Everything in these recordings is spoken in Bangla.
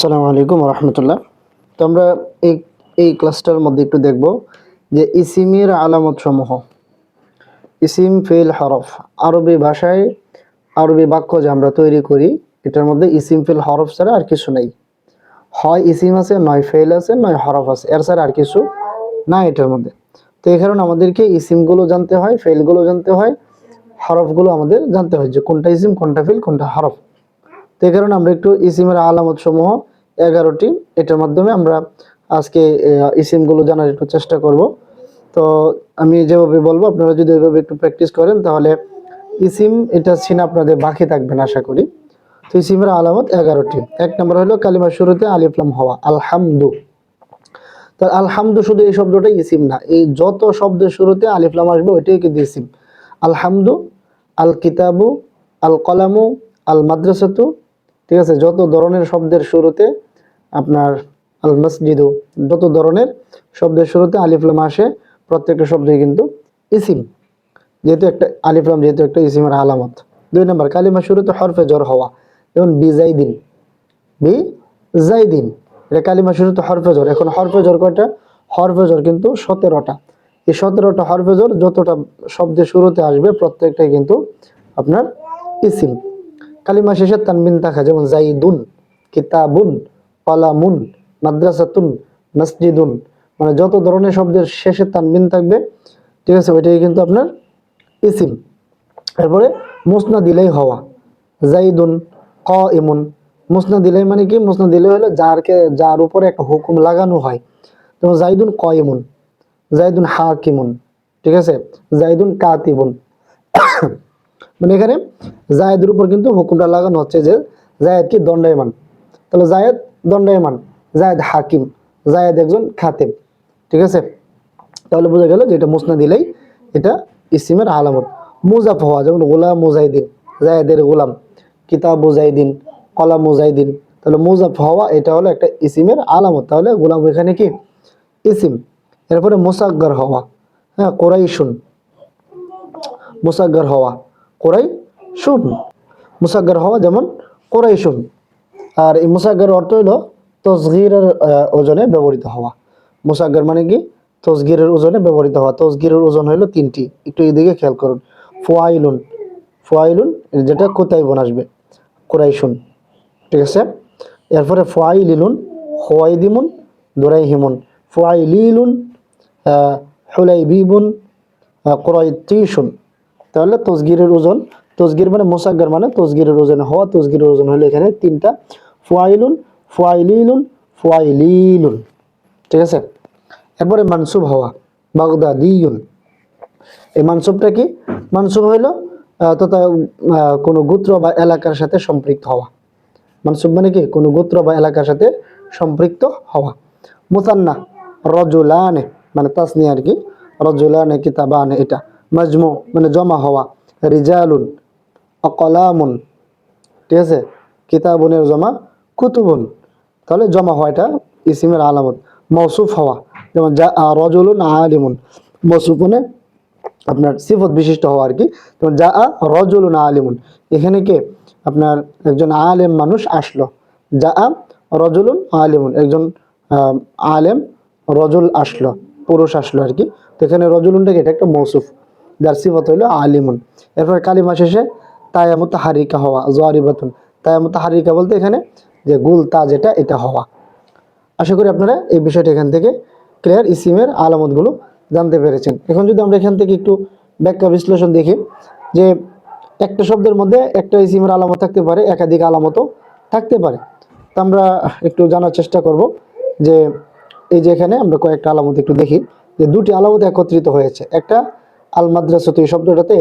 আসসালামু আলাইকুম রহমতুল্লাহ। তো আমরা এই এই ক্লাসটার মধ্যে একটু দেখব যে ইসিমের আলামত সমূহ। ইসিম ফেল হরফ, আরবি ভাষায় আরবি বাক্য যে আমরা তৈরি করি এটার মধ্যে ইসিম ফেল হরফ ছাড়া আর কিছু নেই। হয় ইসিম আছে, নয় ফেল আছে, নয় হরফ আছে, এর ছাড়া আর কিছু না এটার মধ্যে। তো এই কারণে আমাদেরকে ইসিমগুলো জানতে হয়, ফেলগুলো জানতে হয়, হরফগুলো আমাদের জানতে হয় যে কোনটা ইসিম, কোনটা ফেল, কোনটা হরফ। তো এই কারণে আমরা একটু ইসিমের আলামত সমূহ 11টি, এটার মাধ্যমে আমরা আজকে ইসিমগুলো জানার একটু চেষ্টা করব। তো আমি যেভাবে বলবো আপনারা যদি ওইভাবে একটু প্র্যাকটিস করেন তাহলে ইসিম এটা চিনে আপনাদের বাকি থাকবেন আশা করি। তো ইসিমের আলামত 11টি। এক নম্বর হলো কালিমার শুরুতে আলিফ লাম হওয়া, আলহামদু। তো আলহামদু শুধু এই শব্দটাই ইসিম না, এই যত শব্দের শুরুতে আলিফ লাম আসবে ওইটাই কিন্তু ইসিম। আলহামদু, আল কিতাবু, আল কলামু, আল মাদ্রাসাতু, ঠিক আছে। যত ধরনের শব্দের শুরুতে আপনার আল মসজিদু, যত ধরনের শব্দের শুরুতে আলিফ লাম আসে প্রত্যেকটা শব্দই কিন্তু ইসিম, যেহেতু একটা আলিফ লাম যেহেতু একটা ইসিমের আলামত। 2 নম্বর কালিমা শুরুতে হরফে জর হওয়া, যেমন বিজাইদিন, বিজাইদিন, এটা কালিমা শুরুতে হরফে জর। এখন হরফে জর কয়টা? হরফে জর কিন্তু 17টা। এই 17টা হরফে জর যতটা শব্দের শুরুতে আসবে প্রত্যেকটাই কিন্তু আপনার ইসিম। কালিমা শেষে তানবিন থাকা, যেমন জাইদুন, কিতাবুন, কলামুন, মাদ্রাসাতুন, মসজিদুন, মানে যত ধরনের শব্দের শেষে তানবিন থাকবে, ঠিক আছে, ওইটাই কিন্তু আপনার ইসিম। এরপরে মুসনাদ ইলাই হওয়া, জাইদুন কাইমুন। মুসনাদ ইলাই মানে কি? মুসনাদ ইলাই হলো যার উপরে একটা হুকুম লাগানো হয়, যেমন জাইদুন কাইমুন, জাইদুন হাকিমুন, ঠিক আছে, জাইদুন কাতিবুন। মানে এখানে জায়েদের উপর কিন্তু হুকুমটা লাগানো হচ্ছে যে জায়েদ কি? দণ্ডায়মান। তাহলে জায়েদ দণ্ডায়মান, জায়েদ হাকিম, জায়েদ একজন খাতিব, ঠিক আছে। তাহলে বোঝা গেল যে এটা মুসনাদ ইলাই, এটা ইসিমের আলামত। মুজাফ হওয়া, যেমন গোলাম মুজাহিদিন, জায়েদের গোলাম, কিতাব মুজাহিদিন, কলাম মুজাহিদিন। তাহলে মুজাফ হওয়া এটা হলো একটা ইসিমের আলামত। তাহলে গোলাম এখানে কি? ইসিম। এরপরে মুসাগ্গার হওয়া, হ্যাঁ, কোরাইশুন, মুসাগ্গার হওয়া, কোরাইশুন, মুসাগ্গার হওয়া যেমন কোরাইশুন। আর এই মুসাগ্গার অর্থ হলো তসগীরের ওজনে ব্যবহৃত হওয়া। মুসাগ্গার মানে কি? তসগীরের ওজনে ব্যবহৃত হওয়া। তসগীরের ওজন হলো 3টি, একটু এদিকে খেয়াল করুন। ফুয়াইলুন, ফুয়াইলুন যেটা কোতাইবন আসবে, কোরাইশুন, ঠিক আছে। এরপরে ফুয়াইলিলুন, খুয়াইদিমুন, দুরাইহিমুন, ফুয়াইলিলুন, হুলাইবিবুন, কোরাইতিশুন। তাহলে তসগীরের ওজন, তসগীর মানে মুসাগ্গার মানে তসগীরের ওজন হওয়া। তসগীরের ওজন হলো এখানে 3টা, ফুয়াইলুন, ফুয়াইলিলুন, ফুয়াইলিলুন, ঠিক আছে। এরপরে মানসুব হওয়া, বাগদাদিয়ুন। এই মানসুবটা কি? মানসুব হইলো তথা কোনো গোত্র বা এলাকার সাথে সম্পৃক্ত হওয়া। মানসুব মানে কি? কোনো গোত্র বা এলাকার সাথে সম্পৃক্ত হওয়া। মুসান্না, রজুলানে মানে তাসনিয়া আর কি, রজুলানে কিতাবানে এটা। মাজমু মানে জমা হওয়া, রিজালুন, আকলামুন, ঠিক আছে, কিতাবুনের জমা কুতুবুন। তাহলে জমা হওয়া এটা ইসিমের আলামত। মৌসুফ হওয়া, যেমন যা রজুলুন আলিমুন, মৌসুফ মানে আপনার সিফত বিশিষ্ট হওয়া আর কি। যেমন যা রজুলুন আলিমুন, এখানে কে? আপনার একজন আলেম মানুষ আসলো। যা রজুলুন আলিমুন, একজন আলেম রজুল আসলো, পুরুষ আসলো আর কি। তো এখানে রজুলুনটাকে এটা একটা মৌসুফ, যার সিফত হইলো আলিমুন। এরপর কালিমা শেষে তায়া মুতাহারিকা হওয়া, জারিবাতুন। তায়া মুতাহারিকা বলতে এখানে যে গুল তা যেটা, এটা হওয়া। আশা করি আপনারা এই বিষয়টা এখান থেকে ক্লিয়ার, ইসিমের আলামতগুলো জানতে পেরেছেন। এখন যদি আমরা এখান থেকে একটু ব্যাখ্যা বিশ্লেষণ দেখি, যে একটা শব্দের মধ্যে একটা ইসিমের আলামত থাকতে পারে, একাধিক আলামতও থাকতে পারে। তা আমরা একটু জানার চেষ্টা করব যে এই যে এখানে আমরা কয়েকটা আলামত একটু দেখি, যে 2টি আলামত একত্রিত হয়েছে। একটা আল মাদ্রাসাতু, এই শব্দটাতে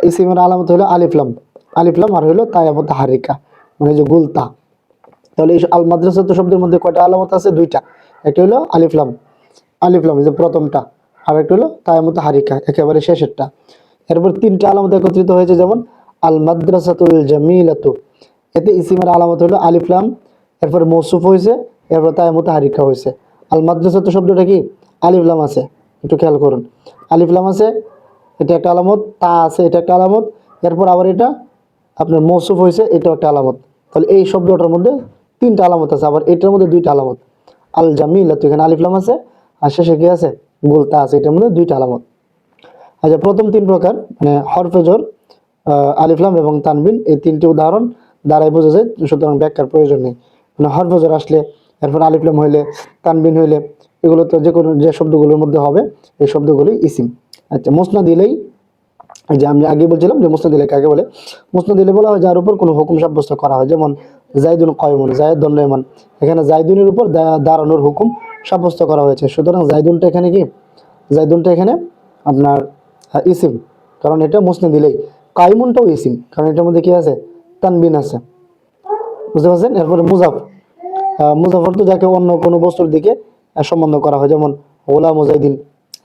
ইসিমের আলামত হলো আলিফলাম, আলিফলাম, আর হলো তায়া মুতাহারিকা মানে যে গুলতা। তাহলে এই আল মাদ্রাসাতু শব্দের মধ্যে কয়টা আলামত আছে? 2টা। একটা হলো আলিফলাম, আলিফলাম এই যে প্রথমটা, আর একটা হলো তায়া মুতাহারিকা একেবারে শেষেরটা। এরপর 3টা আলামত একত্রিত হয়েছে, যেমন আল মাদ্রাসাতুল জামিলাতু, এতে ইসিমের আলামত হলো আলিফলাম, এরপর মৌসুফ হয়েছে, এরপর তায়া মুতাহারিকা হয়েছে। আল মাদ্রাসাতু শব্দটা কি? আলিফলাম আছে, একটু খেয়াল করুন, আলিফলাম আছে, এটা একটা আলামত, তা আছে, এটা একটা আলামত, এরপর আবার এটা আপনার মৌসুফ হয়েছে, এটাও একটা আলামত। তাহলে এই শব্দটার মধ্যে তিনটা আলামত আছে, আবার এটার মধ্যে দুইটা আলামত। আল জামিলাতু, এখানে আলিফ লাম আছে আর শেষে কি আছে, গোলতা আছে, এটার মধ্যে দুইটা আলামত। আচ্ছা, প্রথম তিন প্রকার মানে হরফে জর, আলিফ লাম এবং তানবিন, এই তিনটি উদাহরণ দ্বারাই বোঝা যায়, সুতরাং ব্যাখ্যার প্রয়োজন নেই। মানে হরফে জর আসলে, এরপর আলিফ লাম হইলে, তানবিন হইলে, এগুলো তো যে কোনো যে শব্দগুলোর মধ্যে হবে এই শব্দগুলি ইসিম। আচ্ছা, মুসনাদ দিলেই, এই যে আমি আগে বলছিলাম যে মুসনাদ দিলে কাকে বলে, মুসনাদ দিলে বলা হয় যার উপর কোনো হুকুম সাব্যস্ত করা হয়, যেমন জাইদুন কয়মুন, জায়েদ দণ্ডায়মান, এখানে জাইদুনের উপর দাঁড়ানোর হুকুম সাব্যস্ত করা হয়েছে, সুতরাং জাইদুনটা এখানে কি, জাইদুনটা এখানে আপনার ইসিম, কারণ এটা মুসনাদ দিলেই। কায়মুনটাও ইসিম, কারণ এটার মধ্যে কি আছে, তানবিন আছে, বুঝতে পারছেন। এরপরে মুজাফ, মুজাফর তো যাকে অন্য কোনো বস্তুর দিকে সম্বন্ধ করা হয়, যেমন গোলাম ও জাইদিন,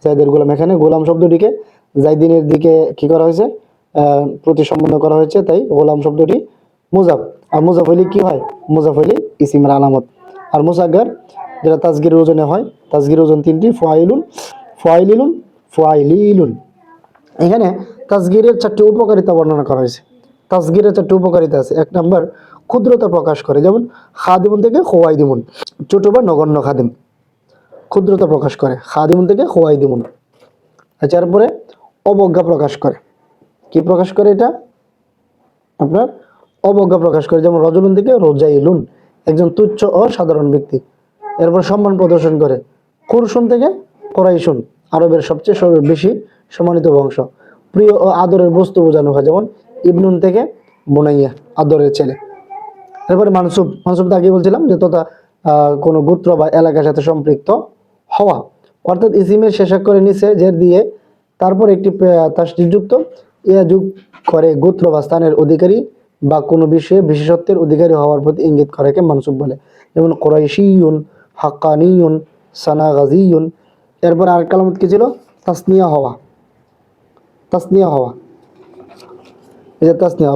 জাইদের গোলাম, এখানে গোলাম শব্দটিকে জাইদিনের দিকে কি করা হয়েছে, প্রতি সম্বন্ধ করা হয়েছে, তাই গোলাম শব্দটি মুজাফ। আর মুজাফ হইলে কি হয়, মুজাফ হইলে ইসিমের আলামত। আর মুসাগ্গার যেটা তাসগিরের ওজনে হয়, তাসগিরের ওজন তিনটি, ফাইলুন, ফাইলিলুন, ফাইলিলুন। এখানে তাসগিরের চারটি উপকারিতা বর্ণনা করা হয়েছে। তাসগিরের চারটি উপকারিতা আছে। এক নম্বর, ক্ষুদ্রতা প্রকাশ করে, যেমন খাদিমুন থেকে খোয়াইদিমুন, ছোট বা নগণ্য খাদিম, ক্ষুদ্রতা প্রকাশ করে, খাদিমুন থেকে খোয়াইদিমুন। আচ্ছা, এরপরে অবজ্ঞা প্রকাশ করে, কি প্রকাশ করে এটা, আপনার অবজ্ঞা প্রকাশ করে, যেমন রজুলুন থেকে রোজাইলুন, একজন তুচ্ছ ও সাধারণ ব্যক্তি। এরপর সম্মান প্রদর্শন করে, কুরশুন থেকে কোরাইশুন, আরবের সবচেয়ে বেশি সম্মানিত বংশ। প্রিয় ও আদরের বস্তু বোঝানো হয়, যেমন ইবনুন থেকে বুনাইয়া, আদরের ছেলে। এরপরে মানসুব, মানসুব তো আগে বলছিলাম যে তথা কোনো গোত্র বা এলাকার সাথে সম্পৃক্ত হওয়া, অর্থাৎ ইসিমের শেষাক্ষরে নিচে জের দিয়ে তারপর একটি তাসদীদযুক্ত ইয়া যোগ করে গোত্র বা স্থানের অধিকারী বা কোনো বিষয়ে বিশেষত্বের অধিকারী হওয়ার প্রতি ইঙ্গিত করাকে মানসুব বলে, যেমন কুরাইশিয়ুন, হাক্কানিয়ুন, সানাগাজিয়ুন। এরপর আর কালামত কি ছিল, তাসনিয়া হওয়া, তাসনিয়া হওয়া, এই যে তাসনিয়া,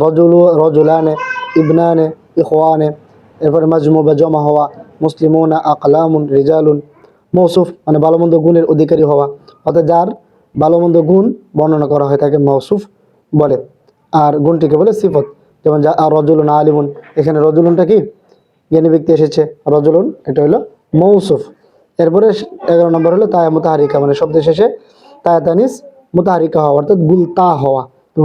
রজুলানে, ইবনানে, ইখওয়ানে। এরপরে মাজমু বা জমা হওয়া, মুসলিমুনা, আকলামুন, রিজালুন। মৌসুফ মানে ভালো মন্দ গুণের অধিকারী হওয়া, অর্থাৎ যার ভালো মন্দ গুণ বর্ণনা করা হয় তাকে মৌসুফ বলে, আর গুণটিকে বলে সিফত। যেমন রজুলুন আলিমুন, এখানে রজুলুনটা কি, জ্ঞানী ব্যক্তি এসেছে, রজুলুন এটা হলো মৌসুফ। এরপরে 11 নম্বর হলো তায়া মুতাহারিকা, মানে শব্দের শেষে তায়া তানিস মুতাহারিকা হওয়া, অর্থাৎ গুলতা হওয়া,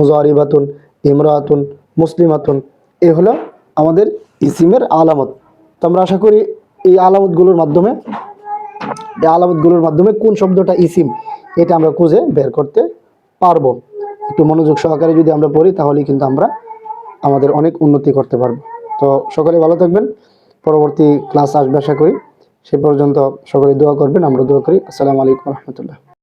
জরিবাতুন, ইমরাতুন, মুসলিমাতুন। এই হলো আমাদের ইসিমের আলামত। তো আমরা আশা করি এই আলামতগুলোর মাধ্যমে, কোন শব্দটা ইসিম এটা আমরা খুঁজে বের করতে পারবো। একটু মনোযোগ সহকারে যদি আমরা পড়ি তাহলেই কিন্তু আমরা আমাদের অনেক উন্নতি করতে পারবো। তো সকলে ভালো থাকবেন, পরবর্তী ক্লাস আসবে আশা করি, সে পর্যন্ত সকলে দোয়া করবেন, আমরা দোয়া করি। আসসালামু আলাইকুম রহমতুল্লাহ।